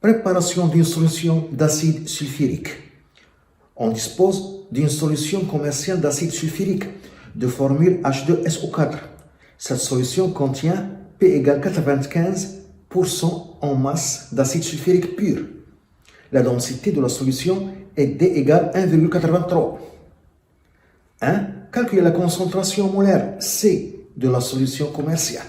Préparation d'une solution d'acide sulfurique. On dispose d'une solution commerciale d'acide sulfurique de formule H2SO4. Cette solution contient P égale 95% en masse d'acide sulfurique pur. La densité de la solution est D égale 1,83. 1. Calculer la concentration molaire C de la solution commerciale.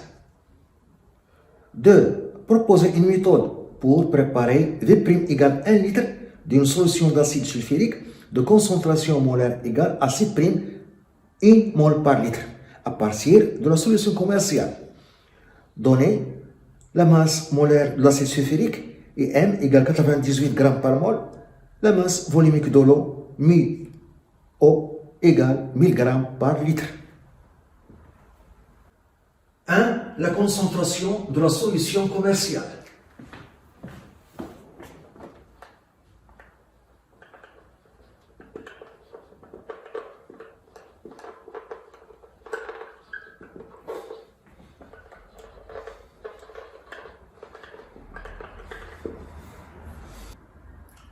2. Proposer une méthode pour préparer V' égale 1 litre d'une solution d'acide sulfurique de concentration molaire égale à C', 1 mol par litre, à partir de la solution commerciale. Donner la masse molaire de l'acide sulfurique et M égale 98 g par mol, la masse volumique de l'eau, μO égale 1000 g par litre. 1. La concentration de la solution commerciale.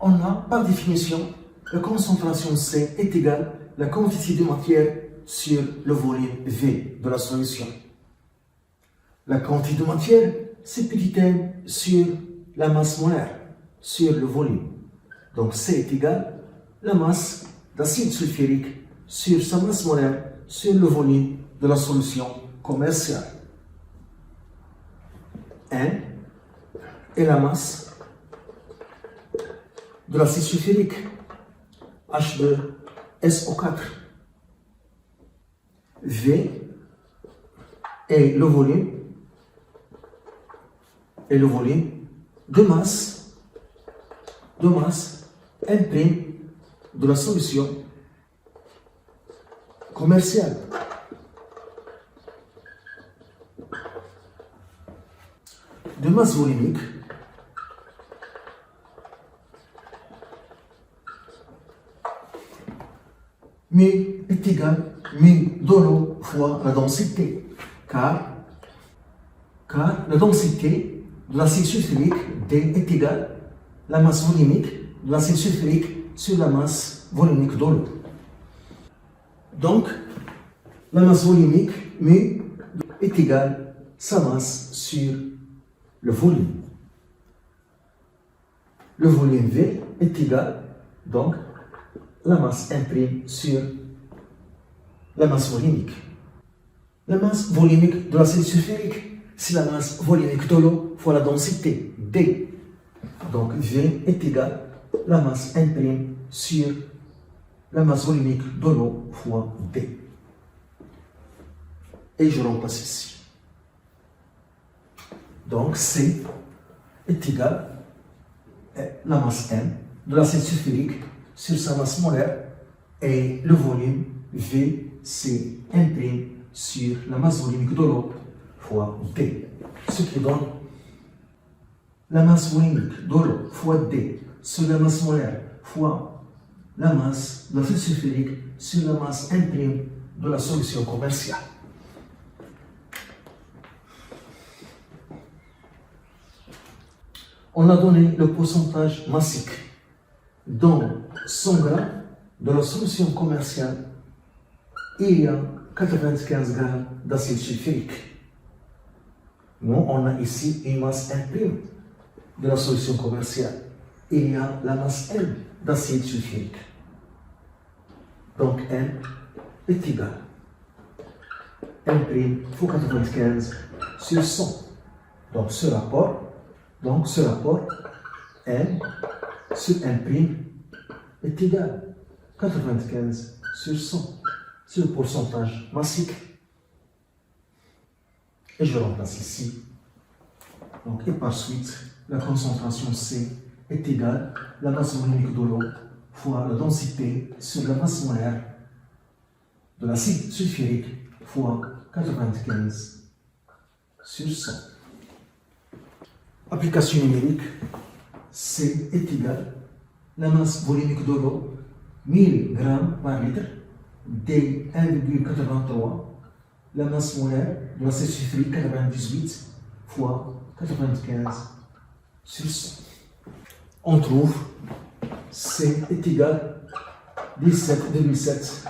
On a, par définition, la concentration C est égale à la quantité de matière sur le volume V de la solution. La quantité de matière, c'est petit m sur la masse molaire, sur le volume. Donc C est égal à la masse d'acide sulfurique sur sa masse molaire, sur le volume de la solution commerciale. N est la masse de l'acide sulfurique, H2SO4. V est le volume de masse M' de la solution commerciale. De masse volumique μ est égal à μ de l'eau fois la densité, car la densité de l'acide sulfurique D est égale à la masse volumique de l'acide sulfurique sur la masse volumique de l'eau. Donc, la masse volumique μ est égale à sa masse sur le volume. Le volume V est égal donc la masse M' sur la masse volumique. La masse volumique de l'acide sulfurique, c'est la masse volumique de l'eau fois la densité D. Donc V est égal à la masse M' sur la masse volumique de l'eau fois D. Et je remplace ici. Donc C est égal à la masse M de l'acide sulfurique sur sa masse molaire et le volume V, c'est M' sur la masse volumique de l'eau fois D. Ce qui donne la masse volumique de l'eau fois D sur la masse molaire fois la masse de l'acide sulfurique sur la masse M' de la solution commerciale. On a donné le pourcentage massique dans 100 g de la solution commerciale, il y a 95 g d'acide sulfurique. Nous, on a ici une masse M' de la solution commerciale. Il y a la masse M d'acide sulfurique. Donc M est égal à M' fois 95 sur 100. Donc ce rapport M sur M' est égal à 95 sur 100. C'est le pourcentage massique. Et je remplace ici. Donc, et par suite, la concentration C est égale à la masse volumique de l'eau fois la densité sur la masse molaire de l'acide sulfurique fois 95 sur 100. Application numérique, C est égal à la masse volumique de l'eau, 1000 g par litre, D 1,83, la masse molaire de l'acide sulfurique 98 fois 95 sur 100. on trouve C est égal à 17,7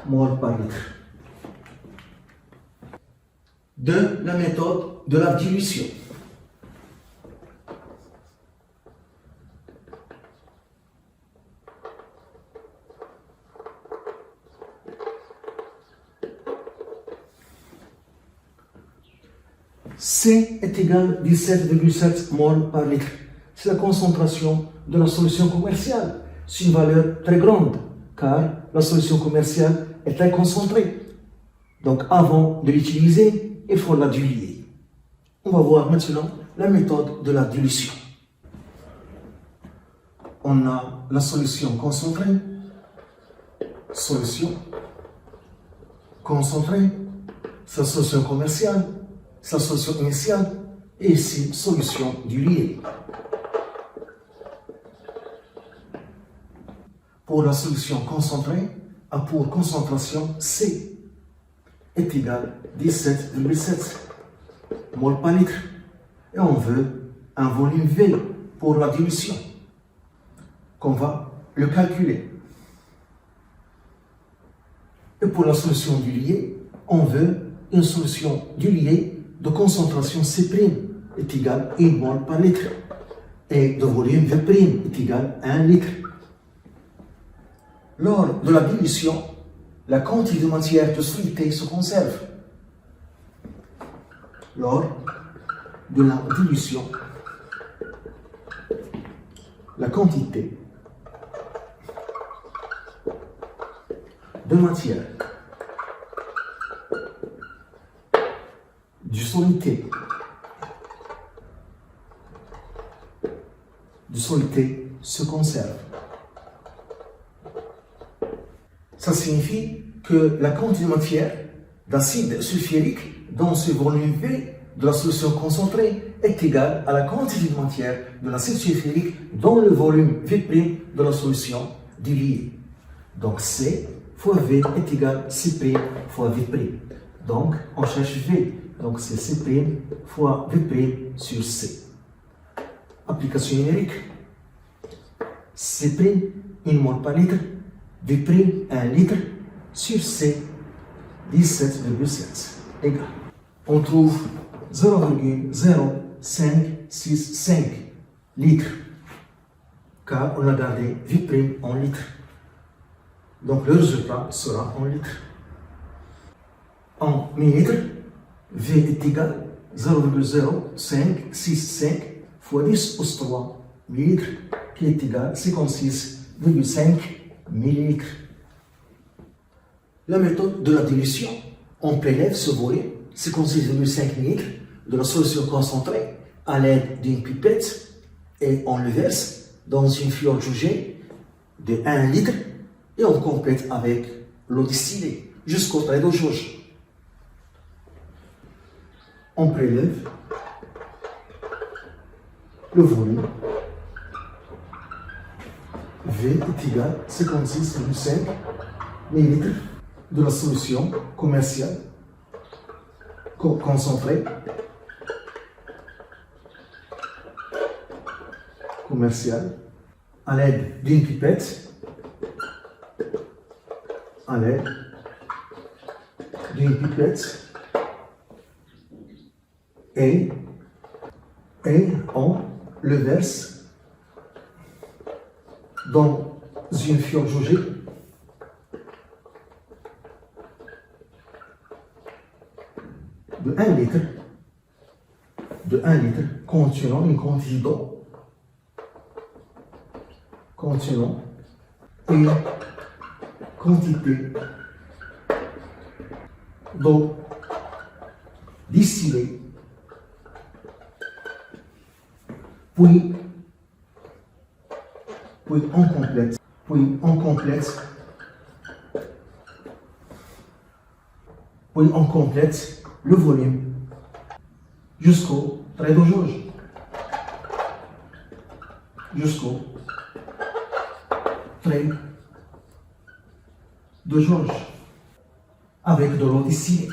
mol par litre. De la méthode de la dilution. C est égal à 17,7 mol par litre. C'est la concentration de la solution commerciale. C'est une valeur très grande, car la solution commerciale est très concentrée. Donc, avant de l'utiliser, il faut la diluer. On va voir maintenant la méthode de la dilution. On a la solution concentrée, solution concentrée, sa solution commerciale, sa solution initiale, et ici, solution diluée. Pour la solution concentrée, a pour concentration C est égal à 17,7 mol par litre. Et on veut un volume V pour la dilution, qu'on va le calculer. Et pour la solution diluée, on veut une solution diluée de concentration C' est égal à 1 mol par litre. Et de volume V' est égal à 1 litre. Lors de la dilution, la quantité de matière de soluté se conserve. Lors de la dilution, la quantité de matière du soluté se conserve. Ça signifie que la quantité de matière d'acide sulfurique dans ce volume V de la solution concentrée est égale à la quantité de matière de l'acide sulfurique dans le volume V' de la solution diluée. Donc C fois V est égal à C' fois V'. Donc on cherche V. Donc c'est C' fois V' sur C. Application numérique. C', 1 mol par litre. V' 1 litre sur C, 17,7 égale. On trouve 0,0565 litres, car on a gardé V' en litres. Donc le résultat sera en litres. En millilitres, V est égal à 0,0565 fois 10 au 3 millilitres, qui est égal à 56,5 millilitres. La méthode de la dilution, on prélève ce volume, 56,5 millilitres, de la solution concentrée à l'aide d'une pipette et on le verse dans une fiole jaugée de 1 litre et on complète avec l'eau distillée jusqu'au trait de jauge. On prélève le volume. V est égal à 56,5 ml de la solution commerciale concentrée à l'aide d'une pipette et on le verse dans une fiole jaugée de 1 litre contenant une quantité d'eau distillée, puis on complète le volume jusqu'au trait de jauge. Avec de l'eau distillée.